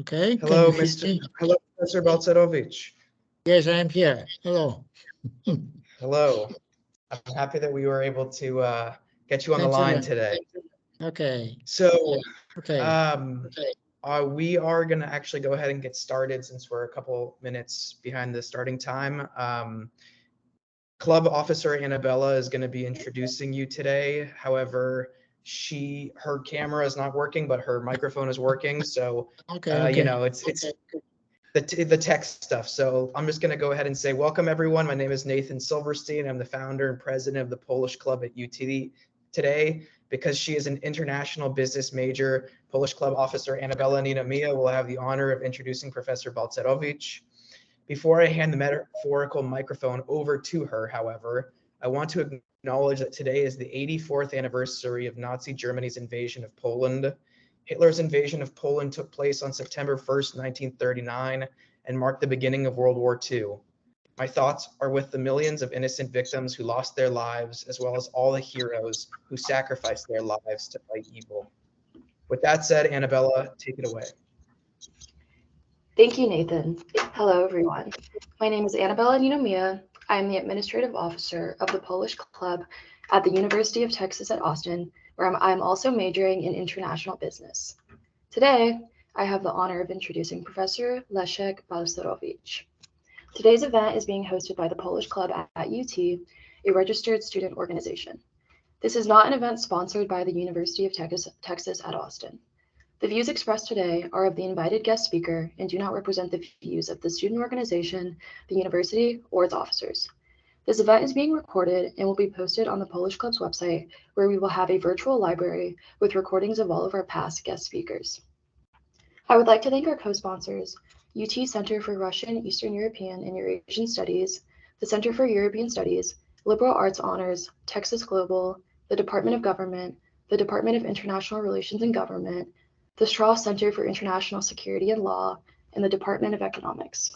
Okay. Hello, Hello, Professor Balcerowicz. Yes, I am here. Hello. Hello. I'm happy that we were able to get you on the line today. Okay. So, Okay. we are going to actually go ahead and get started since we're a couple minutes behind the starting time. Club Officer Annabella is going to be introducing you today. However, her camera is not working, but her microphone is working. So, you know, it's the tech stuff. So I'm just going to go ahead and say, welcome everyone. My name is Nathan Silverstein. I'm the founder and president of the Polish Club at UT today. Because she is an international business major, Polish Club Officer Annabella Ninomia will have the honor of introducing Professor Balcerowicz. Before I hand the metaphorical microphone over to her, however, I want to acknowledge that today is the 84th anniversary of Nazi Germany's invasion of Poland. Hitler's invasion of Poland took place on September 1st, 1939, and marked the beginning of World War II. My thoughts are with the millions of innocent victims who lost their lives, as well as all the heroes who sacrificed their lives to fight evil. With that said, Annabella, take it away. Thank you, Nathan. Hello, everyone. My name is Annabella Ninomia. I am the Administrative Officer of the Polish Club at the University of Texas at Austin, where I'm also majoring in international business. Today, I have the honor of introducing Professor Leszek Balcerowicz. Today's event is being hosted by the Polish Club at UT, a registered student organization. This is not an event sponsored by the University of Texas at Austin. The views expressed today are of the invited guest speaker and do not represent the views of the student organization, the university, or its officers. This event is being recorded and will be posted on the Polish Club's website, where we will have a virtual library with recordings of all of our past guest speakers. I would like to thank our co-sponsors, UT Center for Russian, Eastern European, and Eurasian Studies, the Center for European Studies, Liberal Arts Honors, Texas Global, the Department of Government, the Department of International Relations and Government, the Strauss Center for International Security and Law, and the Department of Economics.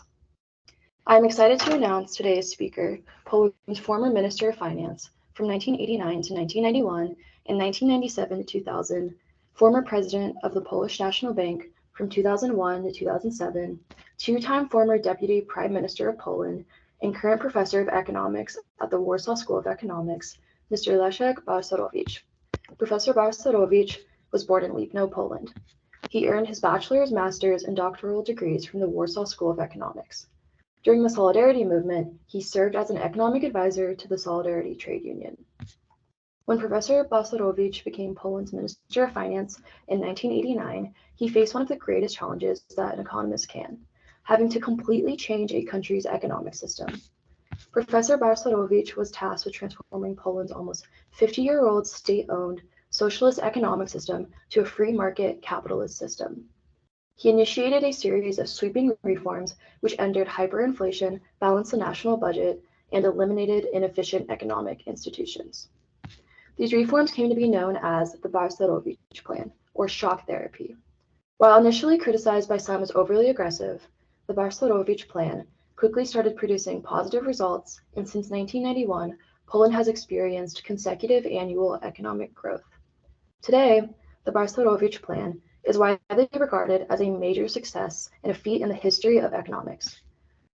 I am excited to announce today's speaker, Poland's former Minister of Finance from 1989 to 1991 and 1997 to 2000, former President of the Polish National Bank from 2001 to 2007, two-time former Deputy Prime Minister of Poland, and current Professor of Economics at the Warsaw School of Economics, Mr. Leszek Balcerowicz. Professor Balcerowicz was born in Lipno, Poland. He earned his bachelor's, master's, and doctoral degrees from the Warsaw School of Economics. During the Solidarity movement, he served as an economic advisor to the Solidarity Trade Union. When Professor Balcerowicz became Poland's Minister of Finance in 1989, he faced one of the greatest challenges that an economist can, having to completely change a country's economic system. Professor Balcerowicz was tasked with transforming Poland's almost 50-year-old state-owned socialist economic system to a free market capitalist system. He initiated a series of sweeping reforms which ended hyperinflation, balanced the national budget, and eliminated inefficient economic institutions. These reforms came to be known as the Balcerowicz Plan, or shock therapy. While initially criticized by some as overly aggressive, the Balcerowicz Plan quickly started producing positive results, and since 1991, Poland has experienced consecutive annual economic growth. Today, the Balcerowicz Plan is widely regarded as a major success and a feat in the history of economics.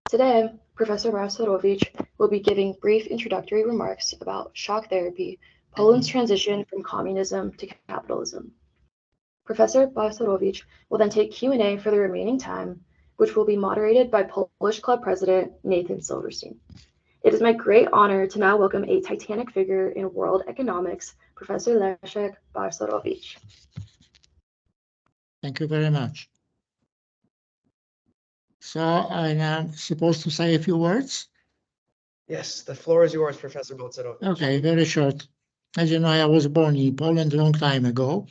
Today, Professor Balcerowicz will be giving brief introductory remarks about shock therapy, Poland's transition from communism to capitalism. Professor Balcerowicz will then take Q&A for the remaining time, which will be moderated by Polish Club President Nathan Silverstein. It is my great honor to now welcome a titanic figure in world economics, Professor Leszek Balcerowicz. Thank you very much. So I'm supposed to say a few words? Yes, the floor is yours, Professor Balcerowicz. Okay, very short. As you know, I was born in Poland a long time ago.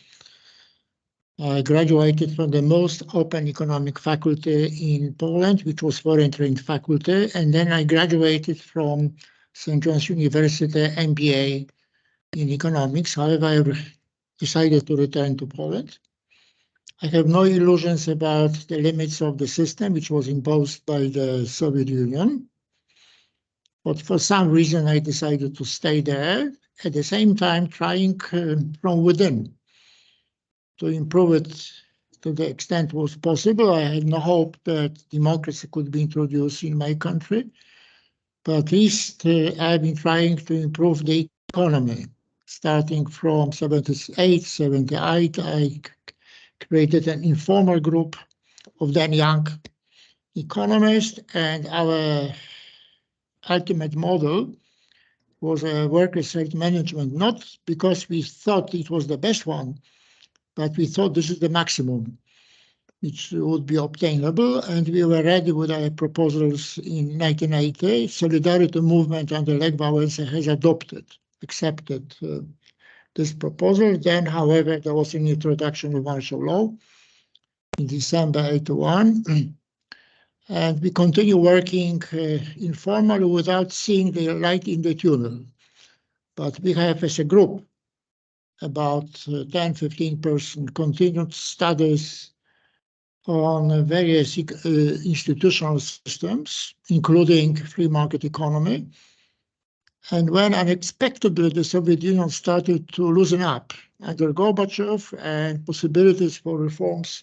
I graduated from the most open economic faculty in Poland, which was foreign trained faculty. And then I graduated from St. John's University MBA in economics. However, I decided to return to Poland. I have no illusions about the limits of the system, which was imposed by the Soviet Union. But for some reason, I decided to stay there, at the same time trying from within to improve it to the extent was possible. I had no hope that democracy could be introduced in my country, but at least I've been trying to improve the economy. Starting from 78, 78, I created an informal group of then young economists, and our ultimate model was a work research management, not because we thought it was the best one, but we thought this is the maximum which would be obtainable, and we were ready with our proposals in 1980. Solidarity movement under Lech Wałęsa has accepted this proposal. Then, however, there was an introduction of martial law in December 81. And we continue working informally without seeing the light in the tunnel. But we have, as a group, about 10, 15% continued studies on various institutional systems, including free market economy. And when unexpectedly the Soviet Union started to loosen up under Gorbachev and possibilities for reforms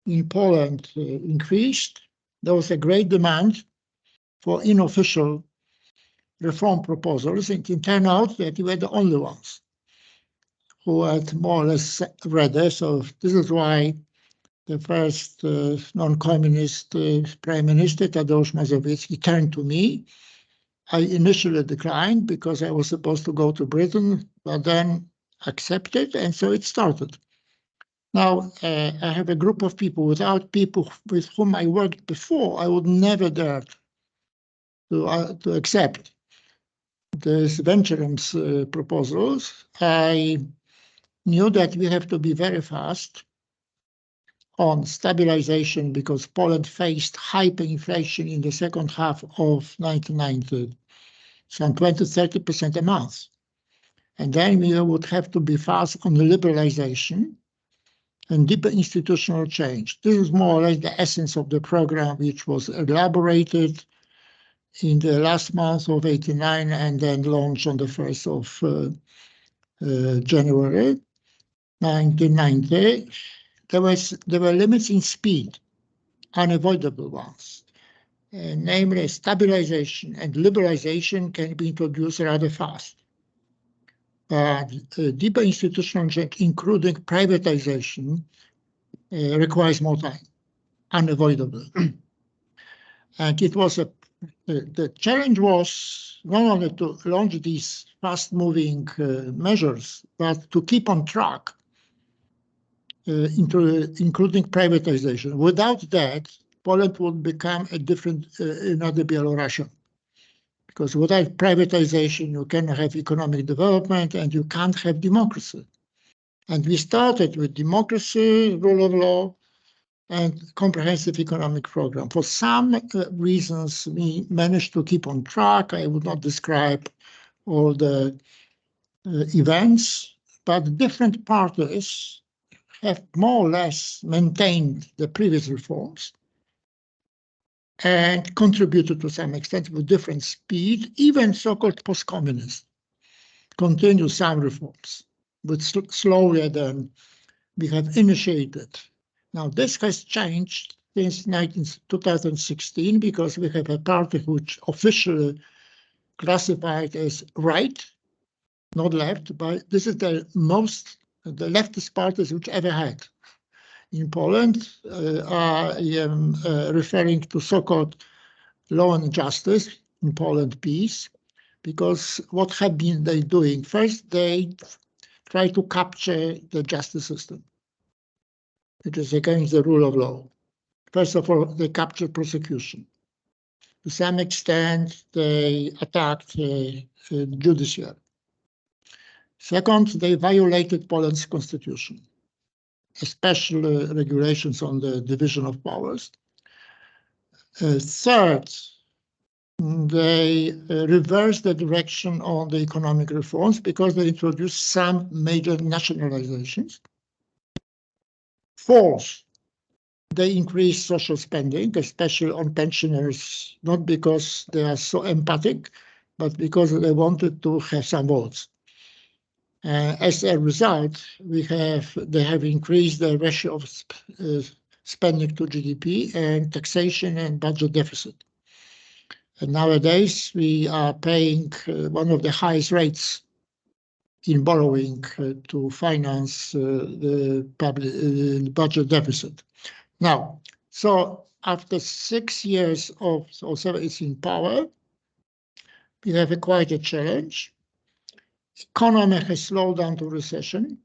in Poland increased, there was a great demand for unofficial reform proposals, and it turned out that we were the only ones who had more or less ready. So this is why the first non-communist prime minister, Tadeusz Mazowiecki, turned to me. I initially declined because I was supposed to go to Britain, but then accepted, and so it started. Now, I have a group of people. Without people with whom I worked before, I would never dare to accept these Venturum's proposals. I knew that we have to be very fast on stabilization because Poland faced hyperinflation in the second half of 1990, some 20–30% a month. And then we would have to be fast on liberalization and deeper institutional change. This is more or less the essence of the program, which was elaborated in the last month of 89 and then launched on the 1st of January 1990. There were limits in speed, unavoidable ones. Namely, stabilization and liberalization can be introduced rather fast. But deeper institutional change, including privatization, requires more time, unavoidable. And it was the challenge was not only to launch these fast-moving measures, but to keep on track, including privatization. Without that, Poland would become a different, another Belarusian. Because without privatization, you cannot have economic development and you can't have democracy. And we started with democracy, rule of law, and comprehensive economic program. For some reasons, we managed to keep on track. I would not describe all the events, but different parties have more or less maintained the previous reforms and contributed to some extent with different speed. Even so-called post-communists continue some reforms, but slower than we have initiated. Now, this has changed since 2016 because we have a party which officially classified as right, not left, but this is the leftist parties which ever had in Poland. I am referring to so-called Law and Justice, in Poland Peace, because what have been they doing? First, they try to capture the justice system. It is against the rule of law. First of all, they captured prosecution. To some extent, they attacked the judiciary. Second, they violated Poland's constitution, especially regulations on the division of powers. Third, they reversed the direction on the economic reforms because they introduced some major nationalizations. Fourth, they increased social spending, especially on pensioners, not because they are so empathic, but because they wanted to have some votes. As a result, they have increased the ratio of spending to GDP and taxation and budget deficit. And nowadays, we are paying one of the highest rates in borrowing to finance the public budget deficit. Now, so after 6 years of Balcerowicz in power, we have quite a challenge. Economy has slowed down to recession.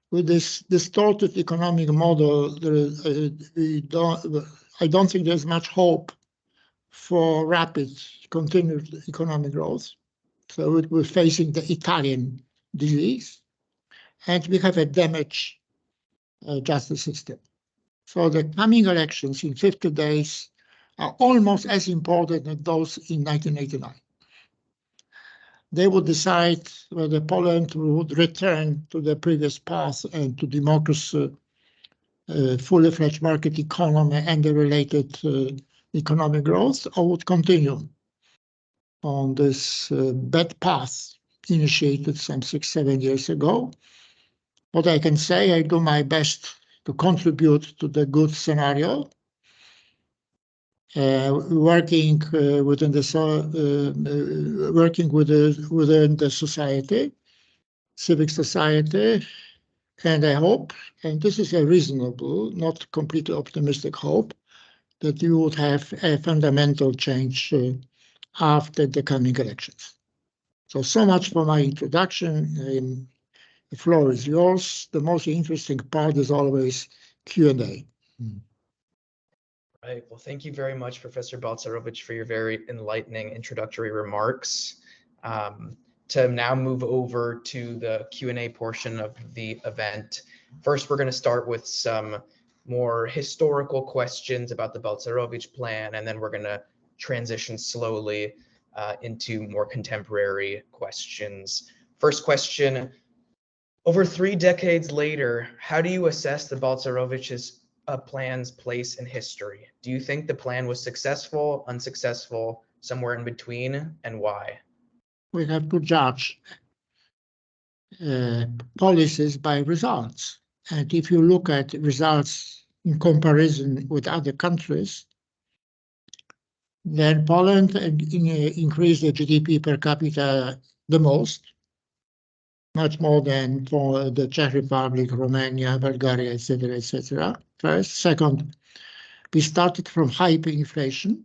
With this distorted economic model, I don't think there's much hope for rapid continued economic growth. So we're facing the Italian disease, and we have a damaged justice system. So the coming elections in 50 days are almost as important as those in 1989. They would decide whether Poland would return to the previous path and to democracy, fully fledged market economy and the related economic growth, or would continue on this bad path initiated some 6-7 years ago. What I can say, I do my best to contribute to the good scenario, working within the society, civic society, and I hope, and this is a reasonable, not completely optimistic hope, that you would have a fundamental change after the coming elections. So much for my introduction. The floor is yours. The most interesting part is always Q&A. Right. Well, thank you very much, Professor Balcerowicz, for your very enlightening introductory remarks. To now move over to the Q&A portion of the event. First, we're going to start with some more historical questions about the Balcerowicz plan, and then we're going to transition slowly into more contemporary questions. First question, over 3 decades later, how do you assess the Balcerowicz's plan's place in history? Do you think the plan was successful, unsuccessful, somewhere in between, and why? We have to judge policies by results. And if you look at results in comparison with other countries, then Poland increased the GDP per capita the most, much more than for the Czech Republic, Romania, Bulgaria, etc., etc. First. Second, we started from hyperinflation,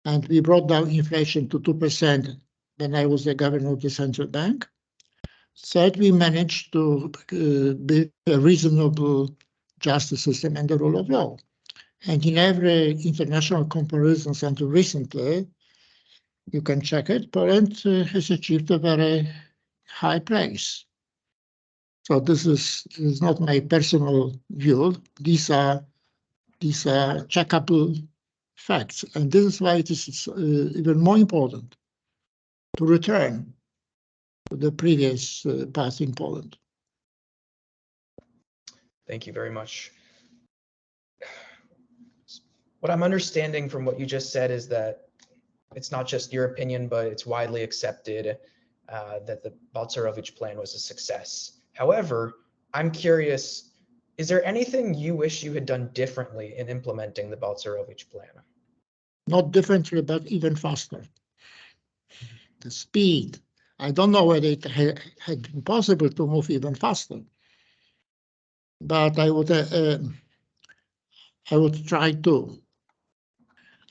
and we brought down inflation to 2% when I was the governor of the central bank. Third, we managed to build a reasonable justice system and the rule of law. And in every international comparison until recently, you can check it, Poland has achieved a very high place. So this is not my personal view. These are checkable facts. And this is why it is even more important to return to the previous path in Poland. Thank you very much. What I'm understanding from what you just said is that it's not just your opinion, but it's widely accepted that the Balcerowicz plan was a success. However, I'm curious, is there anything you wish you had done differently in implementing the Balcerowicz plan? Not differently, but even faster. The speed. I don't know whether it had been possible to move even faster, but I would try to.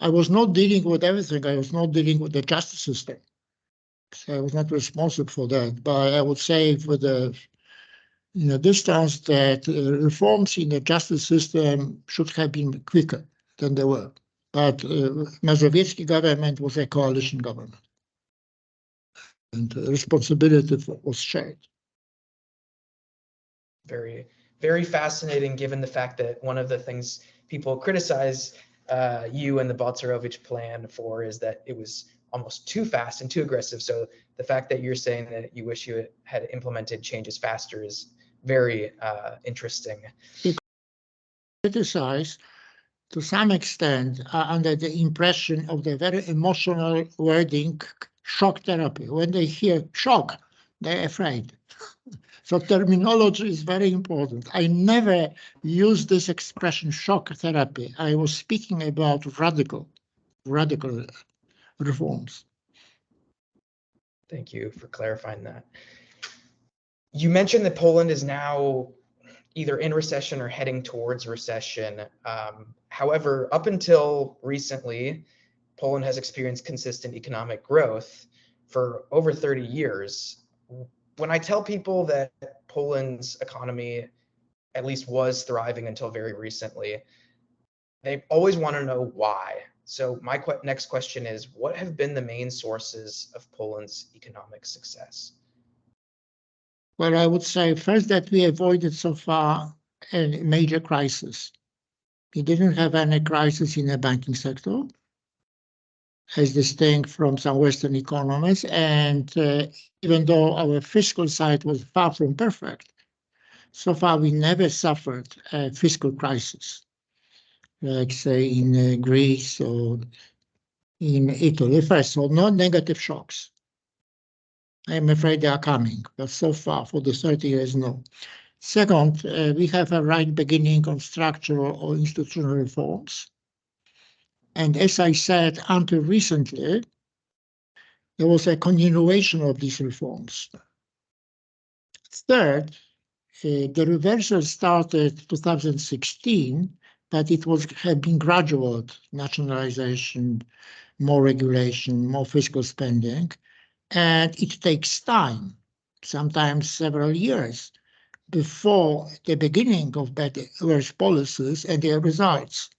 I was not dealing with everything. I was not dealing with the justice system. So I was not responsible for that. But I would say for the distance that reforms in the justice system should have been quicker than they were. But Mazowiecki government was a coalition government, and the responsibility was shared. Very, very fascinating, given the fact that one of the things people criticize you and the Balcerowicz plan for is that it was almost too fast and too aggressive. So the fact that you're saying that you wish you had implemented changes faster is very interesting. Criticize to some extent under the impression of the very emotional wording shock therapy. When they hear shock, they're afraid. So terminology is very important. I never used this expression shock therapy. I was speaking about radical reforms. Thank you for clarifying that. You mentioned that Poland is now either in recession or heading towards recession. However, up until recently, Poland has experienced consistent economic growth for over 30 years. When I tell people that Poland's economy at least was thriving until very recently, they always want to know why. So my next question is, what have been the main sources of Poland's economic success? Well, I would say first that we avoided so far a major crisis. We didn't have any crisis in the banking sector, as distinct from some Western economies. And even though our fiscal side was far from perfect, so far we never suffered a fiscal crisis, like say in Greece or in Italy. First, so no negative shocks. I'm afraid they are coming, but so far for the 30 years, no. Second, we have a right beginning of structural or institutional reforms. And as I said, until recently, there was a continuation of these reforms. Third, the reversal started 2016, but it had been gradual: nationalization, more regulation, more fiscal spending, and it takes time, sometimes several years, before the beginning of worse policies and their results.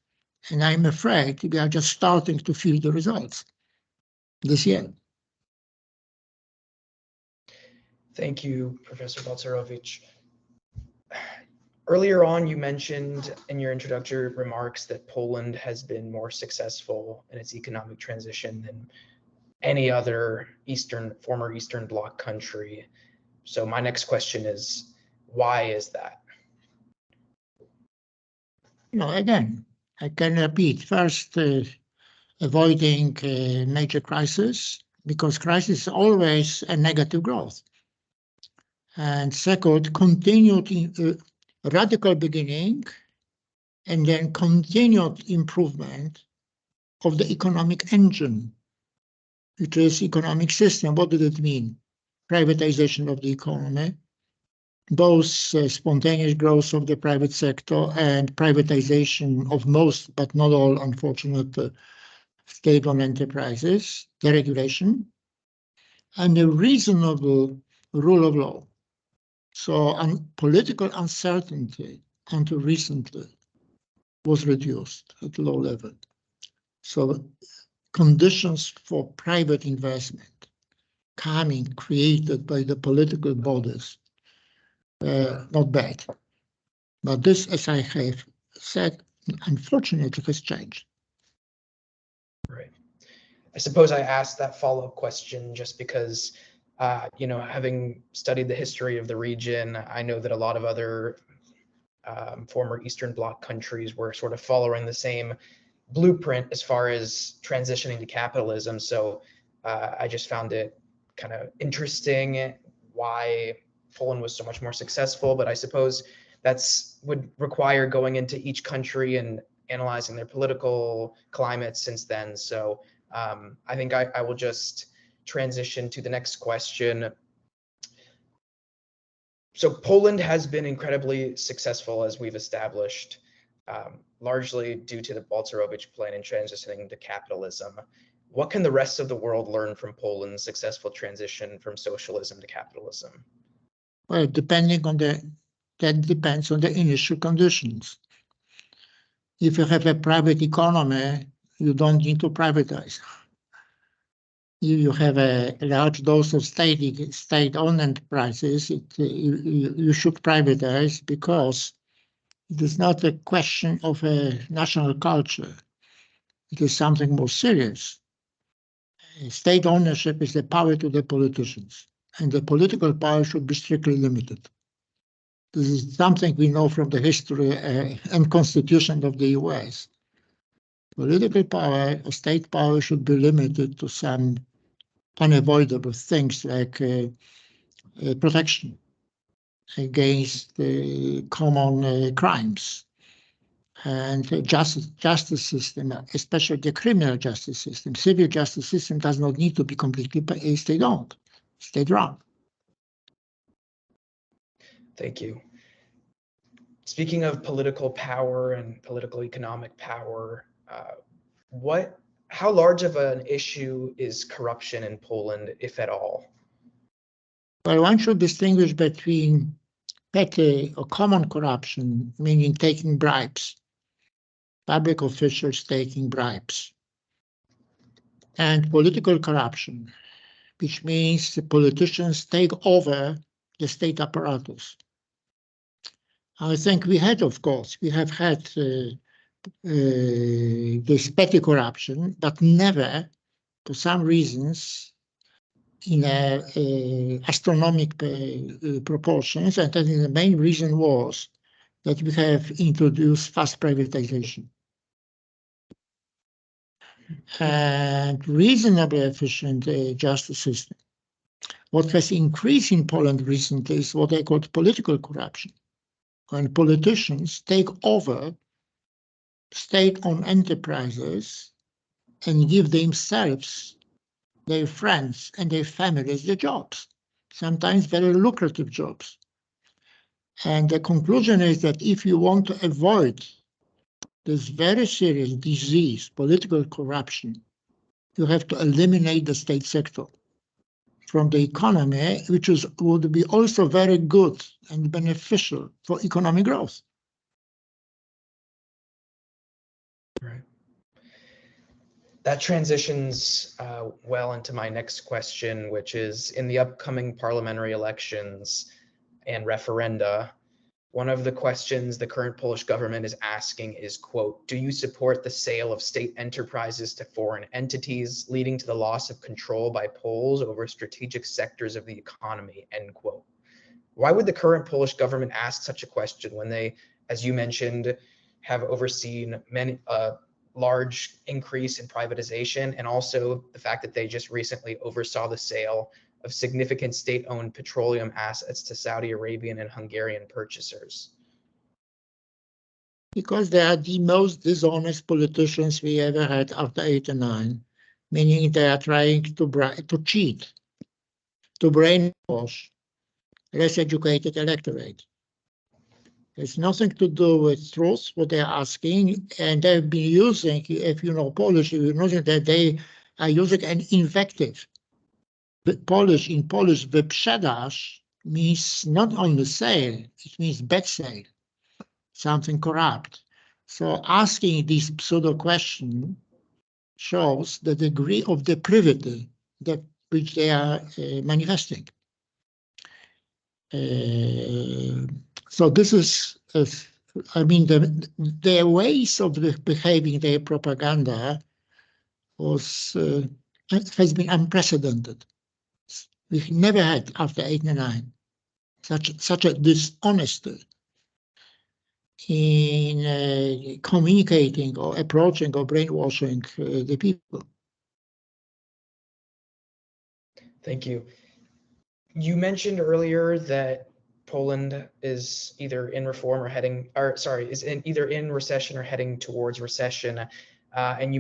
And I'm afraid we are just starting to feel the results this year. Thank you, Professor Balcerowicz. Earlier on, you mentioned in your introductory remarks that Poland has been more successful in its economic transition than any other former Eastern Bloc country. So my next question is, why is that? No, again, I can repeat. First, avoiding major crisis, because crisis is always a negative growth. And second, continued radical beginning and then continued improvement of the economic engine, which is economic system. What did it mean? Privatization of the economy, both spontaneous growth of the private sector and privatization of most, but not all, unfortunate state-owned enterprises, deregulation, and a reasonable rule of law. So political uncertainty until recently was reduced at low level. So conditions for private investment created by the political bodies, not bad. But this, as I have said, unfortunately has changed. Right. I suppose I asked that follow-up question just because, having studied the history of the region, I know that a lot of other former Eastern Bloc countries were sort of following the same blueprint as far as transitioning to capitalism. So I just found it kind of interesting why Poland was so much more successful. But I suppose would require going into each country and analyzing their political climate since then. So I think I will just transition to the next question. So Poland has been incredibly successful, as we've established, largely due to the Balcerowicz plan in transitioning to capitalism. What can the rest of the world learn from Poland's successful transition from socialism to capitalism? Well, that depends on the initial conditions. If you have a private economy, you don't need to privatize. If you have a large dose of state-owned enterprises, you should privatize, because it is not a question of a national culture. It is something more serious. State ownership is the power to the politicians, and the political power should be strictly limited. This is something we know from the history and constitution of the US. Political power, state power, should be limited to some unavoidable things like protection against common crimes. And justice system, especially the criminal justice system, civil justice system does not need to be completely state-owned, state-run. Thank you. Speaking of political power and political economic power, how large of an issue is corruption in Poland, if at all? Well, one should distinguish between petty or common corruption, meaning taking bribes, public officials taking bribes, and political corruption, which means the politicians take over the state apparatus. I think we have had this petty corruption, but never, for some reasons, in astronomical proportions. And I think the main reason was that we have introduced fast privatization. And reasonably efficient justice system. What has increased in Poland recently is what I call political corruption, when politicians take over state-owned enterprises and give themselves, their friends, and their families the jobs, sometimes very lucrative jobs. And the conclusion is that if you want to avoid this very serious disease, political corruption, you have to eliminate the state sector from the economy, which would be also very good and beneficial for economic growth. Right. That transitions well into my next question, which is, in the upcoming parliamentary elections and referenda, one of the questions the current Polish government is asking is, quote, do you support the sale of state enterprises to foreign entities, leading to the loss of control by Poles over strategic sectors of the economy, end quote? Why would the current Polish government ask such a question when they, as you mentioned, have overseen many large increase in privatization, and also the fact that they just recently oversaw the sale of significant state-owned petroleum assets to Saudi Arabian and Hungarian purchasers? Because they are the most dishonest politicians we ever had after 89, meaning they are trying to cheat, to brainwash less educated electorate. It's nothing to do with truth, what they're asking, and they've been using, if you know Polish, you know that they are using an invective. In Polish, wyprzedaż means not only sale, it means bad sale, something corrupt. So asking this pseudo question shows the degree of depravity which they are manifesting. So this is, I mean, their ways of behaving, their propaganda has been unprecedented. We've never had after 89 such a dishonesty in communicating or approaching or brainwashing the people. Thank you. You mentioned earlier that Poland is either in reform or either in recession or heading towards recession. And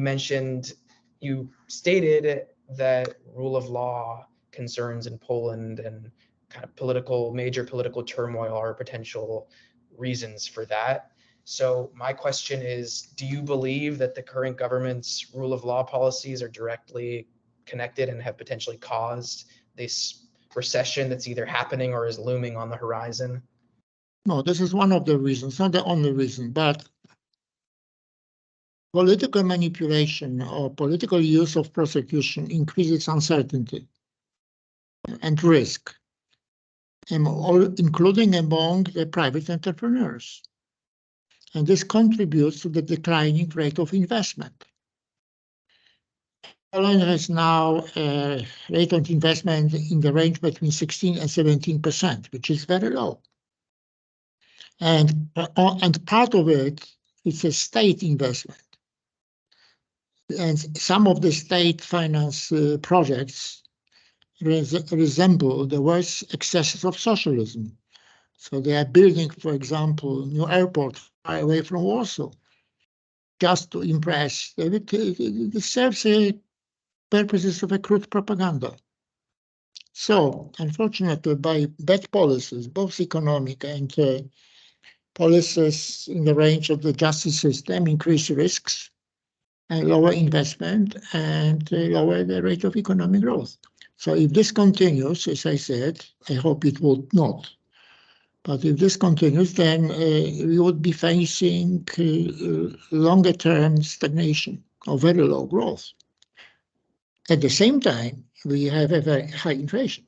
you stated that rule of law concerns in Poland and kind of major political turmoil are potential reasons for that. So my question is, do you believe that the current government's rule of law policies are directly connected and have potentially caused this recession that's either happening or is looming on the horizon? No, this is one of the reasons, not the only reason, but political manipulation or political use of prosecution increases uncertainty and risk, including among the private entrepreneurs. And this contributes to the declining rate of investment. Poland has now a rate of investment in the range between 16 and 17%, which is very low. And part of it is a state investment. And some of the state finance projects resemble the worst excesses of socialism. So they are building, for example, new airport far away from Warsaw, just to impress. It serves purposes of a crude propaganda. So, unfortunately, by bad policies, both economic and policies in the range of the justice system, increase risks and lower investment and lower the rate of economic growth. So if this continues, as I said, I hope it will not. But if this continues, then we would be facing longer-term stagnation or very low growth. At the same time, we have a very high inflation.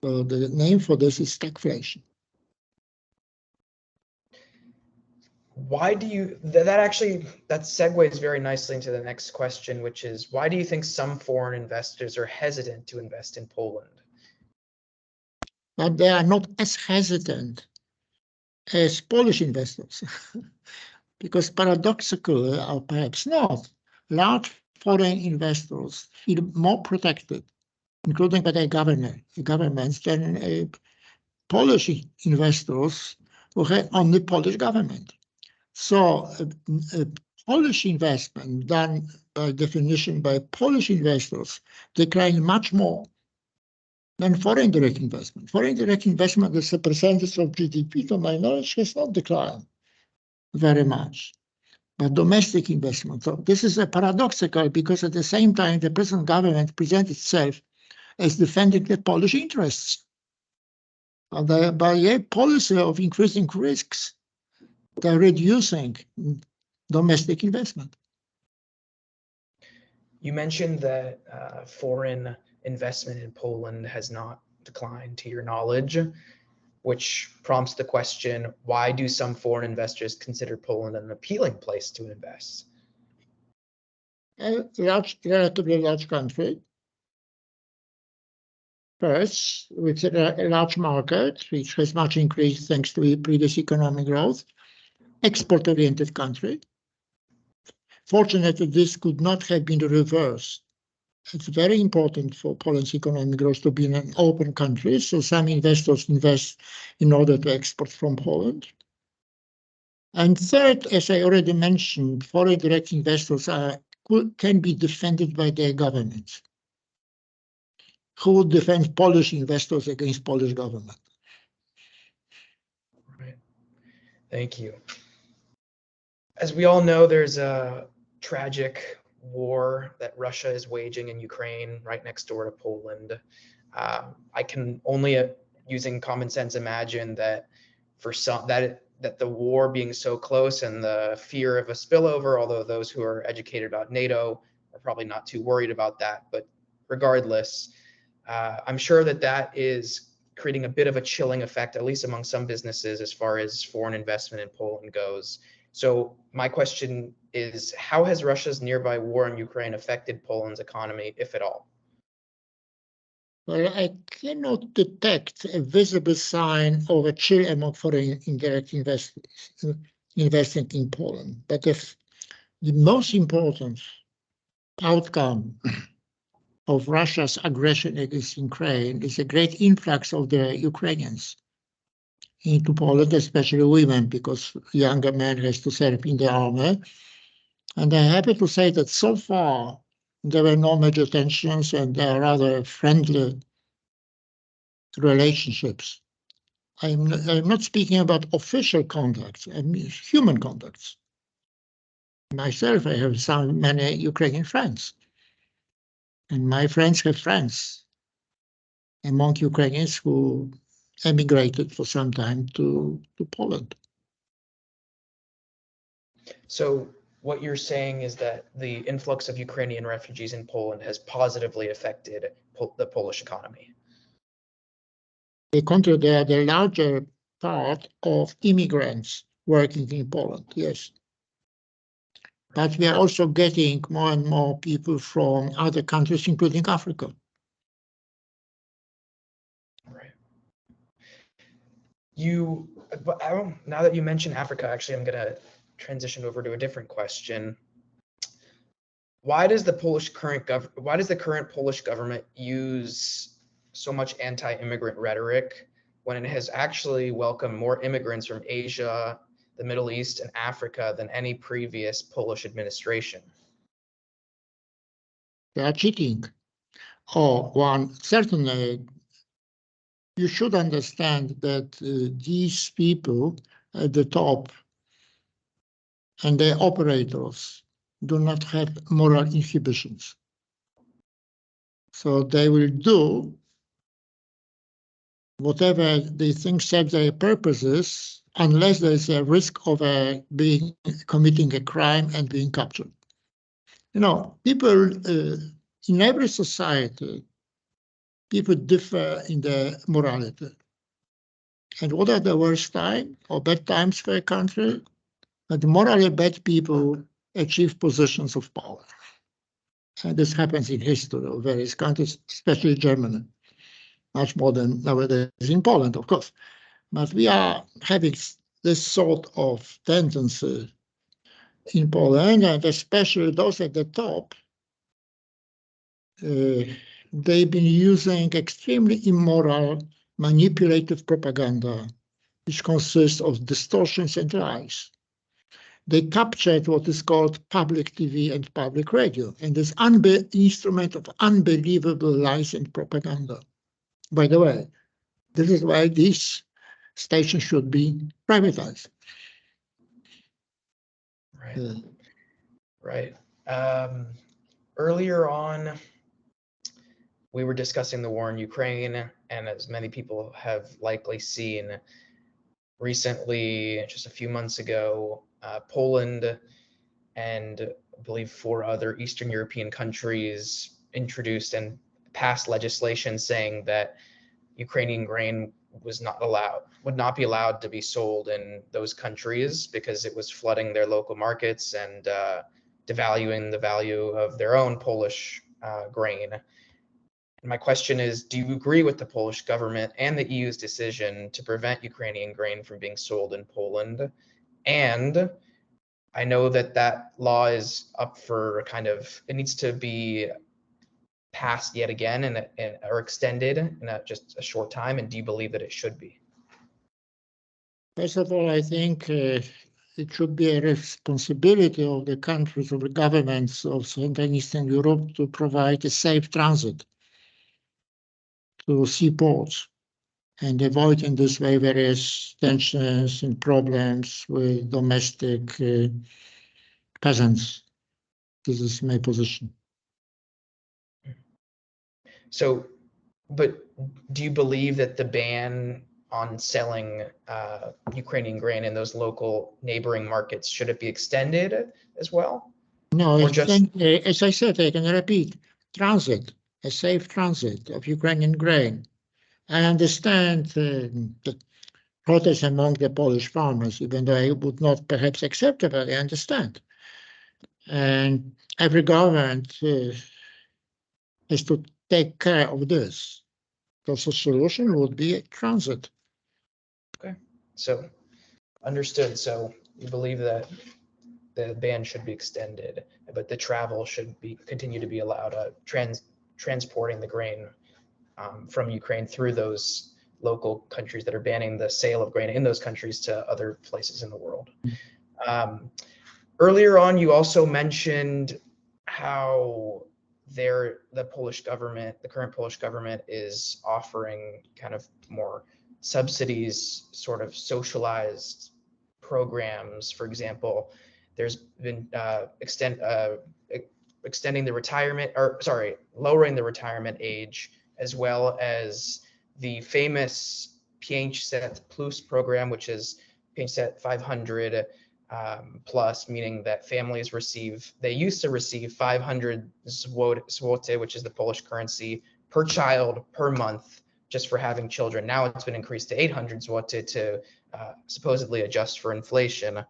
So the name for this is stagflation. Why do you, that segues very nicely into the next question, which is, why do you think some foreign investors are hesitant to invest in Poland? But they are not as hesitant as Polish investors, because paradoxically, or perhaps not, large foreign investors feel more protected, including by their governments, than Polish investors who had only Polish government. So Polish investment done by definition by Polish investors declined much more than foreign direct investment. Foreign direct investment as a percentage of GDP, to my knowledge, has not declined very much. But domestic investment, so this is a paradoxical, because at the same time, the present government presents itself as defending the Polish interests. By a policy of increasing risks, they're reducing domestic investment. You mentioned that foreign investment in Poland has not declined to your knowledge, which prompts the question, why do some foreign investors consider Poland an appealing place to invest? A relatively large country. First, with a large market, which has much increased thanks to previous economic growth, export-oriented country. Fortunately, this could not have been reversed. It's very important for Poland's economic growth to be in an open country, so some investors invest in order to export from Poland. And third, as I already mentioned, foreign direct investors can be defended by their governments. Who would defend Polish investors against Polish government? Right. Thank you. As we all know, there's a tragic war that Russia is waging in Ukraine, right next door to Poland. I can only, using common sense, imagine that for some that the war being so close and the fear of a spillover, although those who are educated about NATO are probably not too worried about that, but regardless, I'm sure that is creating a bit of a chilling effect, at least among some businesses, as far as foreign investment in Poland goes. So my question is, how has Russia's nearby war in Ukraine affected Poland's economy, if at all? Well, I cannot detect a visible sign of a chill among foreign indirect investors investing in Poland. But if the most important outcome of Russia's aggression against Ukraine is a great influx of the Ukrainians into Poland, especially women, because younger men has to serve in the army. And I'm happy to say that so far there were no major tensions, and there are rather friendly relationships. I'm not speaking about official contacts, I mean human contacts. Myself, I have many Ukrainian friends, and my friends have friends among Ukrainians who emigrated for some time to Poland. So what you're saying is that the influx of Ukrainian refugees in Poland has positively affected the Polish economy. They contribute the larger part of immigrants working in Poland, yes. But we are also getting more and more people from other countries, including Africa. Right. Now that you mention Africa, actually, I'm going to transition over to a different question. why does the current Polish government use so much anti-immigrant rhetoric when it has actually welcomed more immigrants from Asia, the Middle East, and Africa than any previous Polish administration? They are cheating. Oh, one, certainly, you should understand that these people at the top and the operators do not have moral inhibitions. So they will do whatever they think serves their purposes, unless there's a risk of committing a crime and being captured. You know, people in every society, people differ in their morality. And what are the worst times or bad times for a country? That morally bad people achieve positions of power. And this happens in history of various countries, especially Germany, much more than nowadays in Poland, of course. But we are having this sort of tendency in Poland, and especially those at the top. They've been using extremely immoral, manipulative propaganda, which consists of distortions and lies. They captured what is called public TV and public radio, and this instrument of unbelievable lies and propaganda. By the way, this is why these stations should be privatized. Right. Right. Earlier on, we were discussing the war in Ukraine, and as many people have likely seen recently, just a few months ago, Poland and I believe 4 other Eastern European countries introduced and passed legislation saying that Ukrainian grain would not be allowed to be sold in those countries because it was flooding their local markets and devaluing the value of their own Polish grain. And my question is, do you agree with the Polish government and the EU's decision to prevent Ukrainian grain from being sold in Poland? And I know that law is up for it needs to be passed yet again or extended in just a short time. And do you believe that it should be? First of all, I think it should be a responsibility of the countries, of the governments of Central and Eastern Europe to provide a safe transit to seaports and avoid in this way various tensions and problems with domestic peasants. This is my position. So, but do you believe that the ban on selling Ukrainian grain in those local neighboring markets, should it be extended as well? No, or just as I said, I can repeat, transit, a safe transit of Ukrainian grain. I understand the protest among the Polish farmers, even though I would not perhaps accept it, but I understand. And every government has to take care of this. Because the solution would be transit. Okay, so understood. So you believe that the ban should be extended, but the travel should continue to be allowed, transporting the grain from Ukraine through those local countries that are banning the sale of grain in those countries to other places in the world. Earlier on, you also mentioned how the current Polish government is offering kind of more subsidies, sort of socialized programs. For example, there's been extending the lowering the retirement age, as well as the famous 500 Plus program, which is 500 plus, meaning that families used to receive 500 zloty, which is the Polish currency, per child per month, just for having children. Now it's been increased to 800 zloty to supposedly adjust for inflation.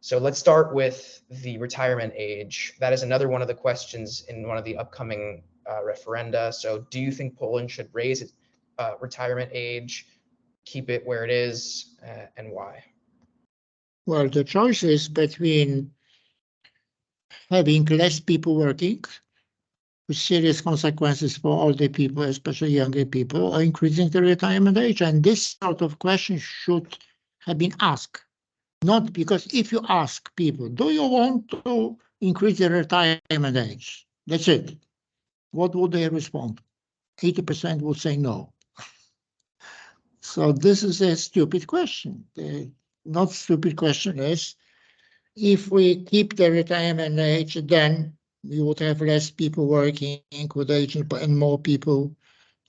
So let's start with the retirement age. That is another one of the questions in one of the upcoming referenda. So do you think Poland should raise its retirement age, keep it where it is, and why? Well, the choice is between having less people working, with serious consequences for older people, especially younger people, or increasing the retirement age. And this sort of question should have been asked. Not because if you ask people, do you want to increase the retirement age? That's it. What would they respond? 80% would say no. So this is a stupid question. The not stupid question is, if we keep the retirement age, then we would have less people working with aging and more people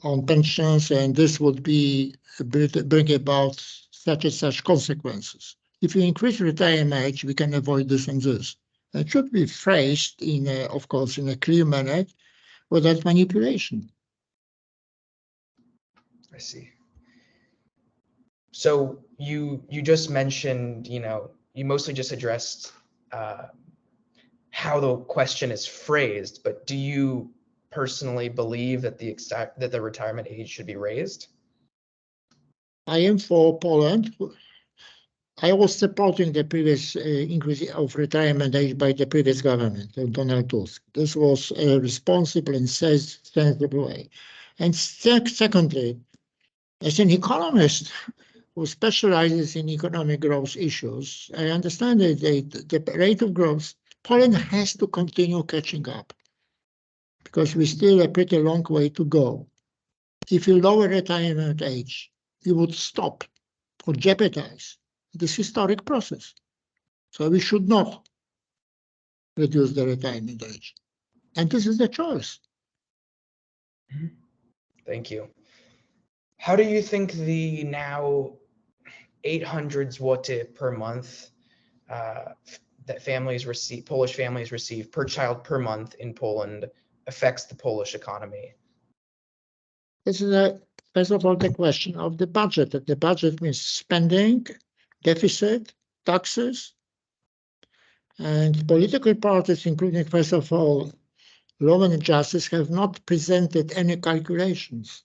on pensions, and this would bring about such and such consequences. If you increase retirement age, we can avoid this and this. It should be phrased in, of course, in a clear manner without manipulation. I see. So you just mentioned, you mostly just addressed how the question is phrased, but do you personally believe that the retirement age should be raised? I am for Poland. I was supporting the previous increase of retirement age by the previous government, Donald Tusk. This was a responsible and sensible way. And secondly, as an economist who specializes in economic growth issues, I understand that the rate of growth, Poland has to continue catching up because we still have a pretty long way to go. If you lower retirement age, you would stop or jeopardize this historic process. So we should not reduce the retirement age. And this is the choice. Thank you. How do you think the now 800 zloty per month that Polish families receive per child per month in Poland affects the Polish economy? This is first of all, the question of the budget. The budget means spending, deficit, taxes, and political parties, including, first of all, Law and Justice, have not presented any calculations.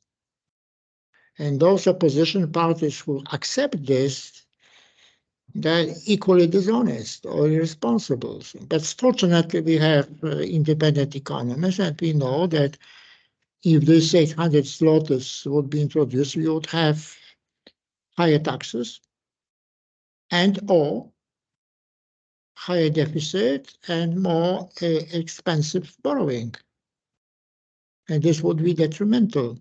And those opposition parties who accept this, they're equally dishonest or irresponsible. But fortunately, we have independent economists, and we know that if this 800 zlotys would be introduced, we would have higher taxes and or higher deficit and more expensive borrowing. And this would be detrimental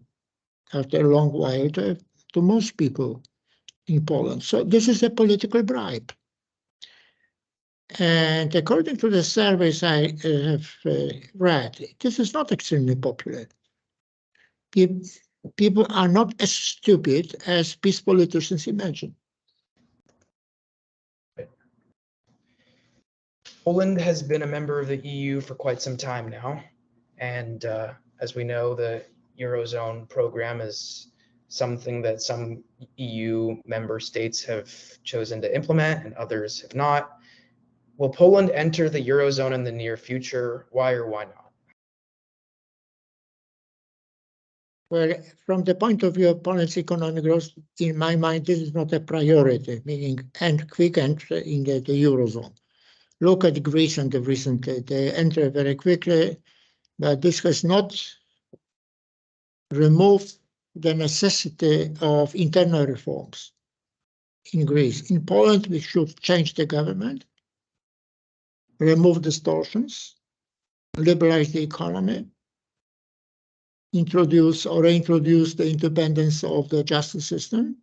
after a long while to most people in Poland. So this is a political bribe. And according to the surveys I have read, this is not extremely popular. People are not as stupid as peace politicians imagine. Poland has been a member of the EU for quite some time now. And as we know, the Eurozone program is something that some EU member states have chosen to implement and others have not. Will Poland enter the Eurozone in the near future? Why or why not? Well, from the point of view of Poland's economic growth, in my mind, this is not a priority, meaning quick entry in the Eurozone. Look at Greece and the recent, they enter very quickly, but this has not removed the necessity of internal reforms in Greece. In Poland, we should change the government, remove distortions, liberalize the economy, introduce or reintroduce the independence of the justice system,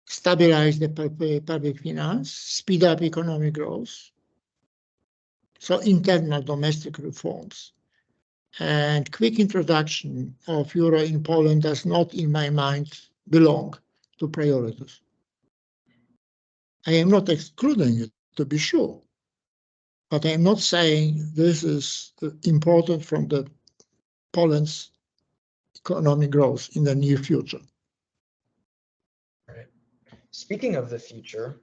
stabilize the public finance, speed up economic growth. So internal domestic reforms. And quick introduction of euro in Poland does not, in my mind, belong to priorities. I am not excluding it, to be sure, but I am not saying this is important from the Poland's economic growth in the near future. Right. Speaking of the future,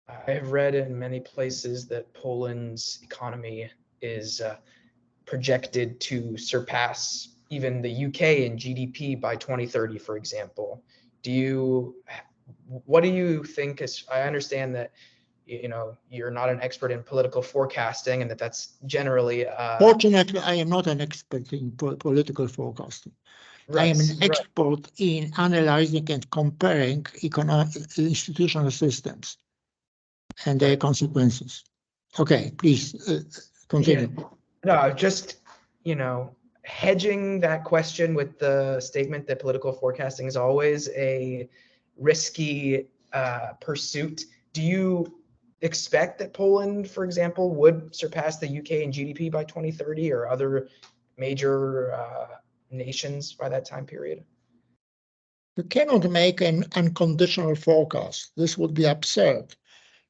I have read in many places that Poland's economy is projected to surpass even the UK in GDP by 2030, for example. What do you think I understand that you're not an expert in political forecasting, and that's generally Fortunately, I am not an expert in political forecasting. I am an expert in analyzing and comparing institutional systems and their consequences. Okay, please continue. Yeah. No, just, hedging that question with the statement that political forecasting is always a risky pursuit. Do you expect that Poland, for example, would surpass the UK in GDP by 2030 or other major nations by that time period? You cannot make an unconditional forecast. This would be absurd.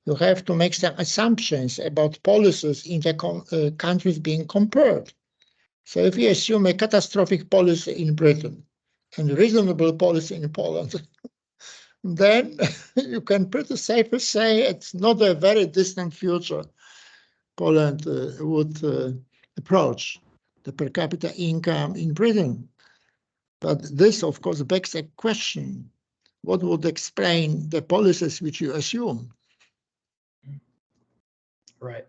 You have to make some assumptions about policies in the countries being compared. So if you assume a catastrophic policy in Britain and a reasonable policy in Poland, then you can pretty safely say it's not a very distant future Poland would approach the per capita income in Britain. But this, of course, begs a question. What would explain the policies which you assume? Right.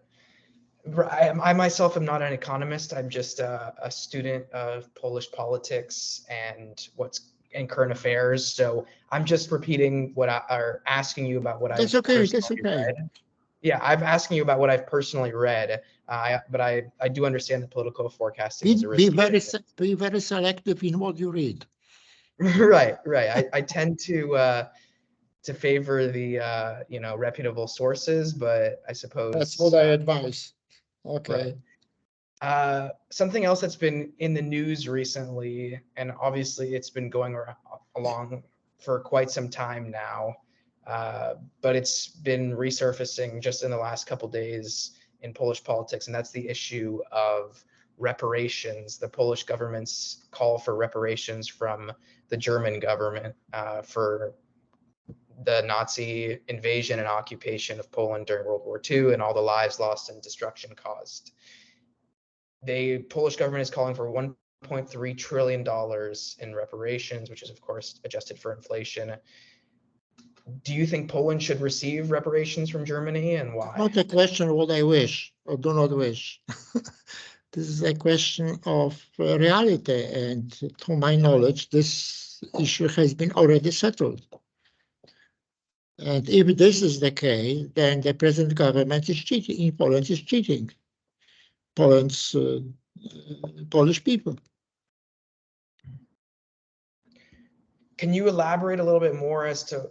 I myself am not an economist. I'm just a student of Polish politics and current affairs. So I'm just repeating asking you about what I've personally read. Yeah, I'm asking you about what I've personally read. But I do understand that political forecasting is a risky Be very selective in what you read. Right. I tend to favor the reputable sources, but I suppose that's what I advise. Okay. Right. Something else that's been in the news recently, and obviously it's been going along for quite some time now, but it's been resurfacing just in the last couple days in Polish politics, and that's the issue of reparations. The Polish government's call for reparations from the German government for the Nazi invasion and occupation of Poland during World War II and all the lives lost and destruction caused. The Polish government is calling for $1.3 trillion in reparations, which is, of course, adjusted for inflation. Do you think Poland should receive reparations from Germany, and why? Not a question of what I wish or do not wish. This is a question of reality, and to my knowledge, this issue has been already settled. And if this is the case, then the present government is cheating. In Poland is cheating Polish people. Can you elaborate a little bit more as to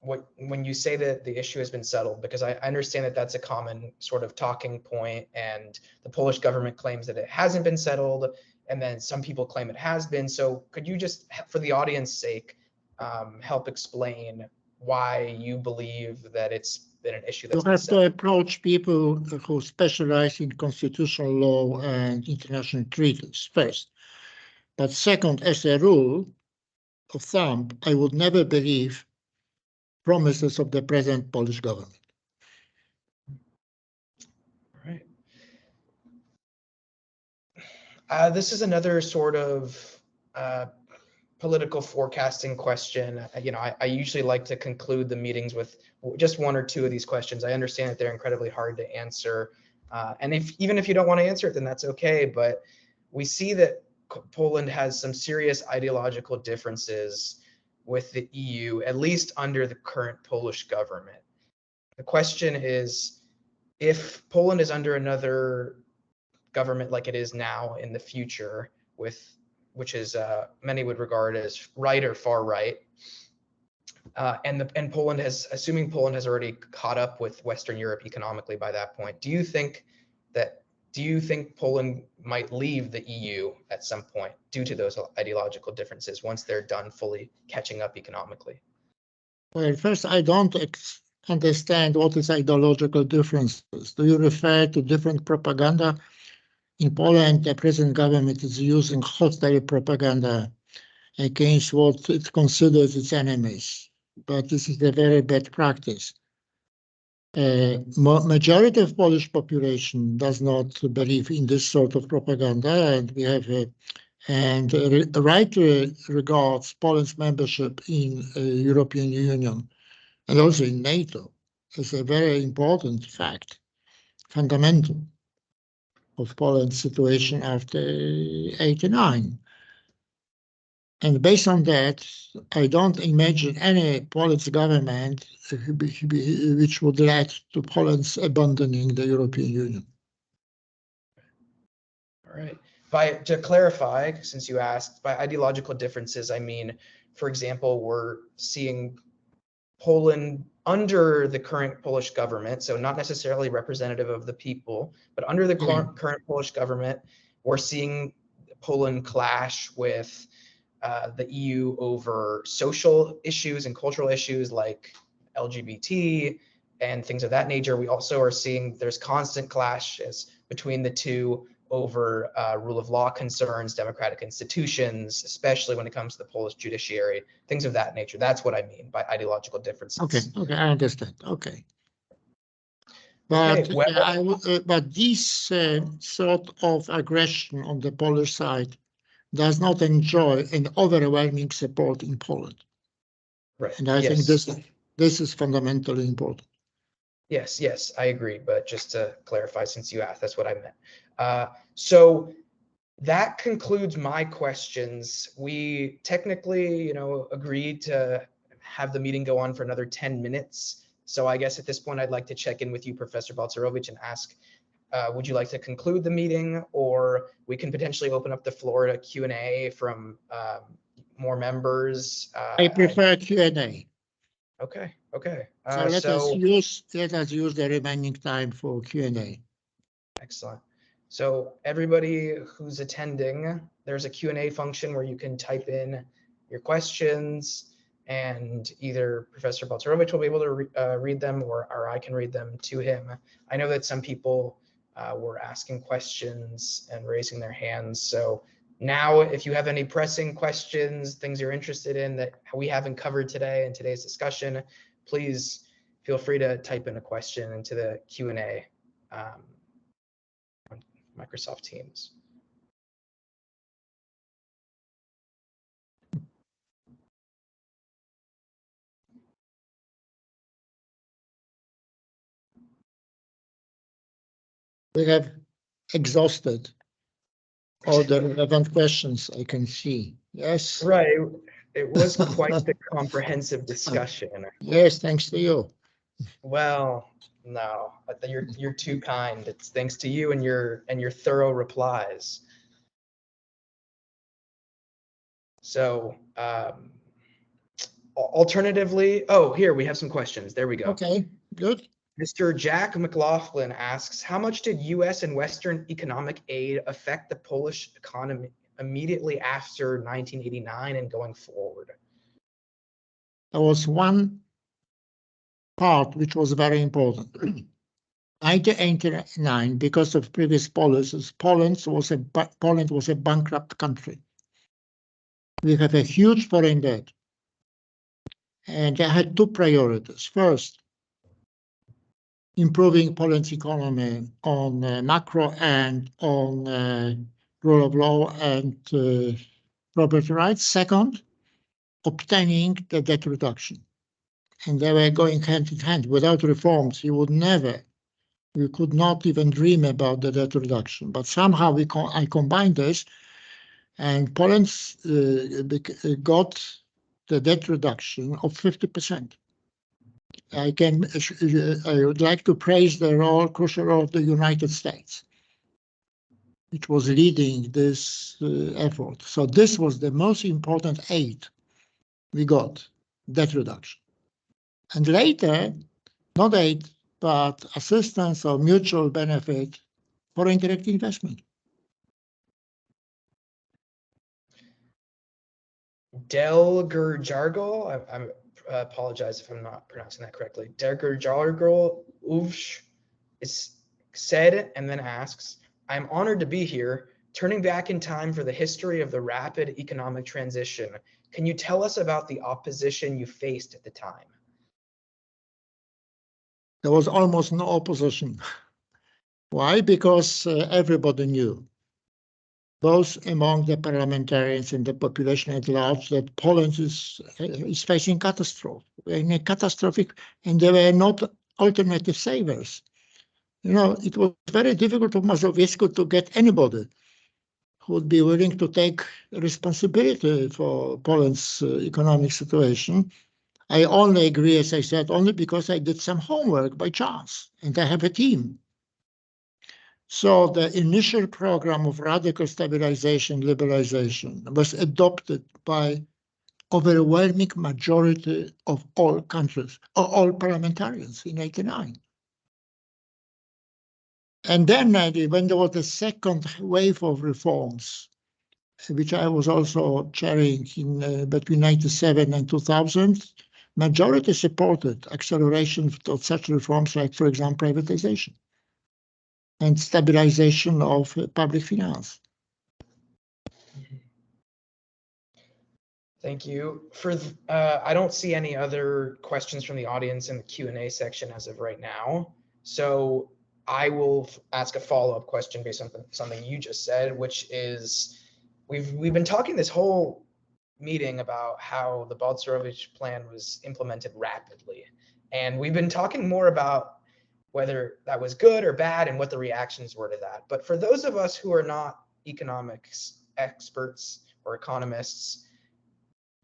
when you say that the issue has been settled? Because I understand that that's a common sort of talking point, and the Polish government claims that it hasn't been settled, and then some people claim it has been. So could you just, for the audience's sake, help explain why you believe that it's been an issue that's been settled? You have to approach people who specialize in constitutional law and international treaties first. But second, as a rule of thumb, I would never believe promises of the present Polish government. Right. This is another sort of political forecasting question. I usually like to conclude the meetings with just one or two of these questions. I understand that they're incredibly hard to answer. And even if you don't want to answer it, then that's okay. But we see that Poland has some serious ideological differences with the EU, at least under the current Polish government. The question is, if Poland is under another government like it is now in the future, which is many would regard as right or far right, and Poland assuming Poland has already caught up with Western Europe economically by that point, do you think Poland might leave the EU at some point due to those ideological differences once they're done fully catching up economically? Well, first, I don't understand what is ideological differences. Do you refer to different propaganda? In Poland, the present government is using hostile propaganda against what it considers its enemies. But this is a very bad practice. Majority of Polish population does not believe in this sort of propaganda, and we have rightly regards Poland's membership in European Union and also in NATO is a very important fact, fundamental of Poland's situation after 89. And based on that, I don't imagine any Polish government which would lead to Poland's abandoning the European Union. All right. To clarify, since you asked, by ideological differences, I mean, for example, we're seeing Poland under the current Polish government, so not necessarily representative of the people, but under the current Polish government, we're seeing Poland clash with the EU over social issues and cultural issues like LGBT and things of that nature. We also are seeing there's constant clashes between the two over rule of law concerns, democratic institutions, especially when it comes to the Polish judiciary, things of that nature. That's what I mean by ideological differences. Okay, I understand. Okay. But, okay, well, but this sort of aggression on the Polish side does not enjoy an overwhelming support in Poland. right. And I think this is fundamentally important. Yes, I agree. But just to clarify, since you asked, that's what I meant. So that concludes my questions. We technically, agreed to have the meeting go on for another 10 minutes. So I guess at this point, I'd like to check in with you, Professor Balcerowicz, and ask, would you like to conclude the meeting, or we can potentially open up the floor to Q&A from more members? I prefer Q&A. Okay. So let us use the remaining time for Q&A. Excellent. So everybody who's attending, there's a Q&A function where you can type in your questions, and either Professor Balcerowicz will be able to read them, or I can read them to him. I know that some people were asking questions and raising their hands. So now, if you have any pressing questions, things you're interested in that we haven't covered today in today's discussion, please feel free to type in a question into the Q&A on Microsoft Teams. We have exhausted all the relevant questions I can see. Yes. Right. It was quite the comprehensive discussion. Yes, thanks to you. Well, no, you're too kind. It's thanks to you and your thorough replies. So, alternatively, here we have some questions. There we go. Okay, good. Mr. Jack McLaughlin asks, how much did U.S. and Western economic aid affect the Polish economy immediately after 1989 and going forward? There was one part which was very important. 1989, because of previous policies, Poland was a bankrupt country. We have a huge foreign debt, and I had two priorities. First, improving Poland's economy on macro and on rule of law and property rights. Second, obtaining the debt reduction. And they were going hand in hand. Without reforms, we could not even dream about the debt reduction. But somehow I combined this, and Poland got the debt reduction of 50%. I would like to praise the crucial role of the United States, which was leading this effort. So this was the most important aid we got, debt reduction. And later, not aid, but assistance or mutual benefit for indirect investment. Delgerjargol, I apologize if I'm not pronouncing that correctly. Delgerjargol Uvsh is said and then asks, I'm honored to be here, turning back in time for the history of the rapid economic transition. Can you tell us about the opposition you faced at the time? There was almost no opposition. Why? Because everybody knew, both among the parliamentarians and the population at large, that Poland is facing catastrophe. In a catastrophic, and there were not alternative savers. You know, it was very difficult for Mazowiecki to get anybody who would be willing to take responsibility for Poland's economic situation. I only agree, as I said, only because I did some homework by chance, and I have a team. So the initial program of radical stabilization, liberalization was adopted by overwhelming majority of all countries, all parliamentarians in '89. And then when there was the second wave of reforms, which I was also chairing in between '97 and 2000, majority supported acceleration of such reforms like, for example, privatization and stabilization of public finance. Thank you. I don't see any other questions from the audience in the Q&A section as of right now. So I will ask a follow-up question based on something you just said, which is we've been talking this whole meeting about how the Balcerowicz plan was implemented rapidly. And we've been talking more about whether that was good or bad and what the reactions were to that. But for those of us who are not economics experts or economists,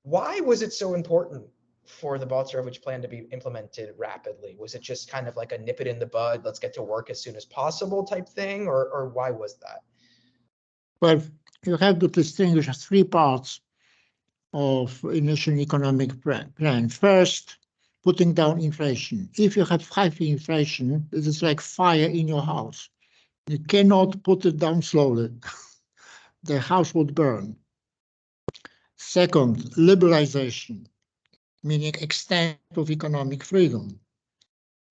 why was it so important for the Balcerowicz plan to be implemented rapidly? Was it just kind of like a nip it in the bud, let's get to work as soon as possible type thing, or why was that? Well, you have to distinguish three parts of initial economic plan. First, putting down inflation. If you have high inflation, it is like fire in your house. You cannot put it down slowly. The house would burn. Second, liberalization, meaning extent of economic freedom.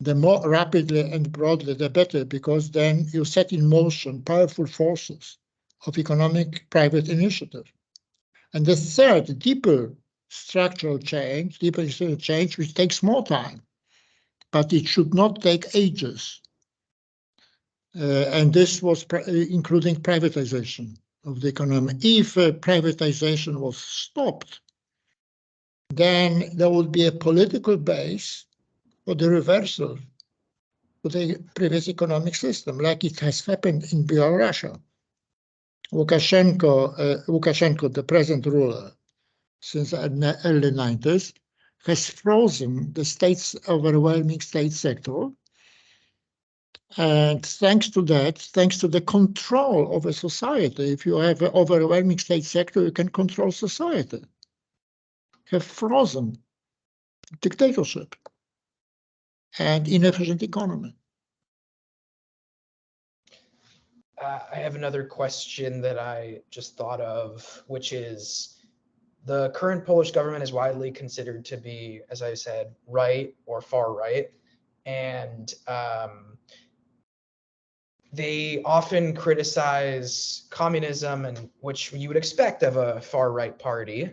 The more rapidly and broadly, the better, because then you set in motion powerful forces of economic private initiative. And the third, deeper structural change, which takes more time, but it should not take ages. And this was including privatization of the economy. If privatization was stopped, then there would be a political base for the reversal of the previous economic system, like it has happened in Belarus. Lukashenko, the present ruler, since the early 90s, has frozen the state's overwhelming state sector. And thanks to that, thanks to the control of a society, if you have an overwhelming state sector, you can control society. Have frozen dictatorship and inefficient economy. I have another question that I just thought of, which is the current Polish government is widely considered to be, as I said, right or far right. And they often criticize communism, and which you would expect of a far right party.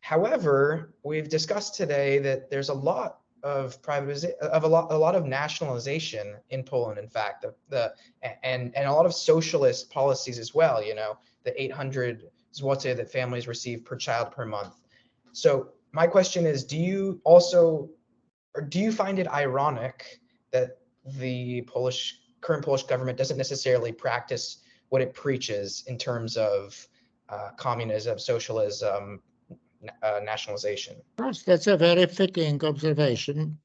However, we've discussed today that there's a lot of a lot of nationalization in Poland. In fact, and a lot of socialist policies as well. You know, the 800 zloty that families receive per child per month. So my question is, do you find it ironic that the current Polish government doesn't necessarily practice what it preaches in terms of communism, socialism, nationalization? Yes, that's a very fitting observation.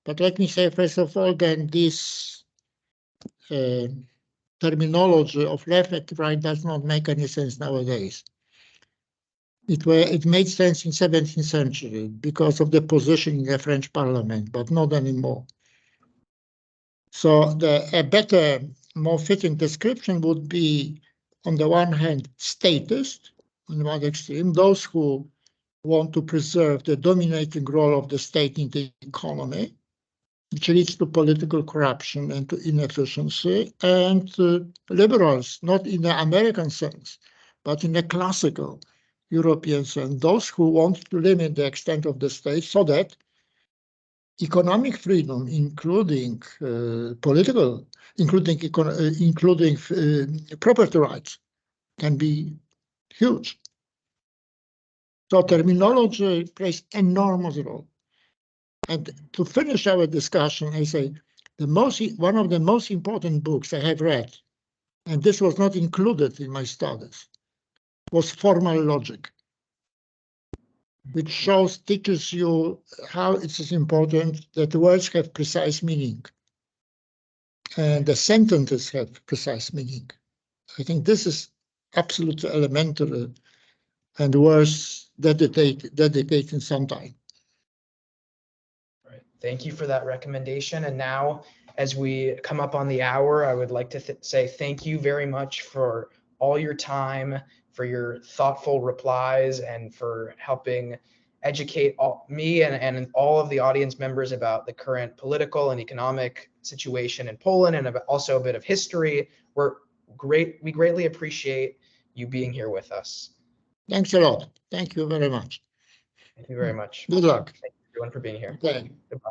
But let me say, first of all, then this terminology of left and right does not make any sense nowadays. It made sense in 17th century because of the position in the French parliament, but not anymore. So a better, more fitting description would be, on the one hand, statist, on one extreme, those who want to preserve the dominating role of the state in the economy, which leads to political corruption and to inefficiency, and liberals, not in the American sense, but in the classical European sense, those who want to limit the extent of the state so that economic freedom, including political, including property rights, can be huge. So terminology plays enormous role. And to finish our discussion, I say one of the most important books I have read, and this was not included in my studies, was Formal Logic, which teaches you how it is important that words have precise meaning and the sentences have precise meaning. I think this is absolutely elementary and worth dedicating some time. Right. Thank you for that recommendation. And now, as we come up on the hour, I would like to say thank you very much for all your time, for your thoughtful replies, and for helping educate me and all of the audience members about the current political and economic situation in Poland, and also a bit of history. We greatly appreciate you being here with us. Thanks a lot. Thank you very much. Thank you very much. Good luck. Thank you everyone for being here. Okay. Goodbye.